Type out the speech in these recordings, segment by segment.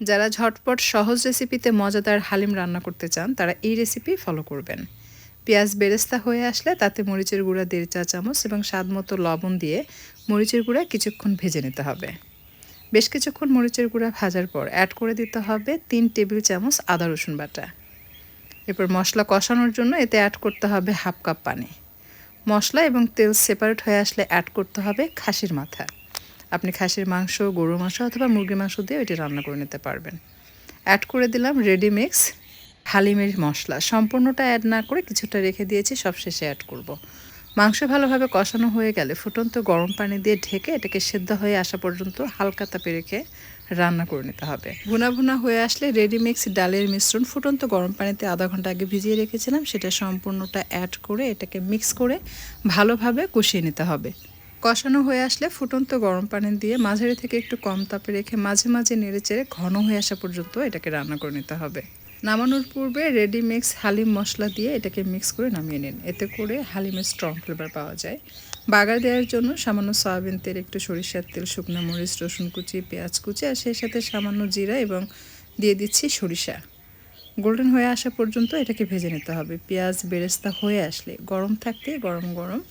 যারা ঝটপট সহজ রেসিপিতে মজাদার হালিম রান্না করতে চান তারা এই রেসিপি ফলো করবেন। পেঁয়াজ বেরেস্তা হয়ে আসলে তাতে মরিচের গুঁড়া 1.5 চা চামচ এবং স্বাদমতো লবণ দিয়ে মরিচের গুঁড়া কিছুক্ষণ ভেজে নিতে হবে। বেশ কিছুক্ষণ মরিচের গুঁড়া ভাজার পর অ্যাড করে দিতে হবে 3 টেবিল চামচ আদা রসুন বাটা। এরপর মশলা কষানোর জন্য এতে অ্যাড করতে হবে হাফ কাপ পানি। মশলা এবং তেল সেপারেট হয়ে আসলে অ্যাড করতে হবে খাসির মাথা। আপনি খাসির মাংস, গরুর মাংস অথবা মুরগির মাংস দিয়ে এটি রান্না করে নিতে পারবেন। অ্যাড করে দিলাম রেডি মিক্স হালিমের মশলা। সম্পূর্ণটা অ্যাড না করে কিছুটা রেখে দিয়েছি, সবশেষে অ্যাড করব। মাংস ভালোভাবে কষানো হয়ে গেলে ফুটন্ত গরম পানি দিয়ে ঢেকে এটাকে সেদ্ধ হয়ে আসা পর্যন্ত হালকা তাপে রেখে রান্না করে নিতে হবে। ভুনা ভুনা হয়ে আসলে রেডি মিক্স ডালের মিশ্রণ ফুটন্ত গরম পানিতে আধা ঘন্টা আগে ভিজিয়ে রেখেছিলাম সেটা সম্পূর্ণটা অ্যাড করে এটাকে মিক্স করে ভালোভাবে কষিয়ে নিতে হবে। কষানো হয়ে আসলে ফুটন্ত গরম পানি দিয়ে মাঝারি থেকে একটু কম তাপে রেখে মাঝে মাঝে নেড়েচেড়ে ঘন হয়ে আসা পর্যন্ত এটাকে রান্না করে নিতে হবে। নামানোর পূর্বে রেডি মিক্স হালিম মশলা দিয়ে এটাকে মিক্স করে নামিয়ে নিন। এতে করে হালিমের স্ট্রং ফ্লেভার পাওয়া যায়। বাগার দেওয়ার জন্য সামান্য সয়াবিন তেল, একটু সরিষার তেল, শুকনো মরিচ, রসুন কুচি, পেঁয়াজ কুচি আর সেই সাথে সামান্য জিরা এবং দিয়ে দিচ্ছি সরিষা। গোল্ডেন হয়ে আসা পর্যন্ত এটাকে ভেজে নিতে হবে। পেঁয়াজ বেরেস্তা হয়ে আসলে গরম থাকতে গরম গরম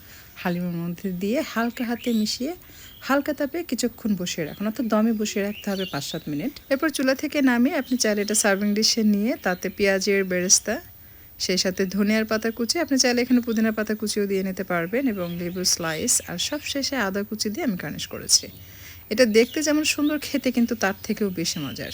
হালিমের মধ্যে দিয়ে হালকা হাতে মিশিয়ে হালকা তাপে কিছুক্ষণ বসিয়ে রাখুন, অর্থাৎ দমে বসিয়ে রাখতে হবে 5-7 মিনিট। এরপর চুলা থেকে নামিয়ে আপনি চাইলে এটা সার্ভিং ডিশে নিয়ে তাতে পেঁয়াজের বেরেস্তা, সেই সাথে ধনিয়ার পাতা কুচি, আপনি চাইলে এখানে পুদিনার পাতা কুচিও দিয়ে নিতে পারবেন এবং লেবুর স্লাইস আর সব শেষে আদা কুচি দিয়ে আমি গার্নিশ করেছি। এটা দেখতে যেমন সুন্দর, খেতে কিন্তু তার থেকেও বেশি মজার।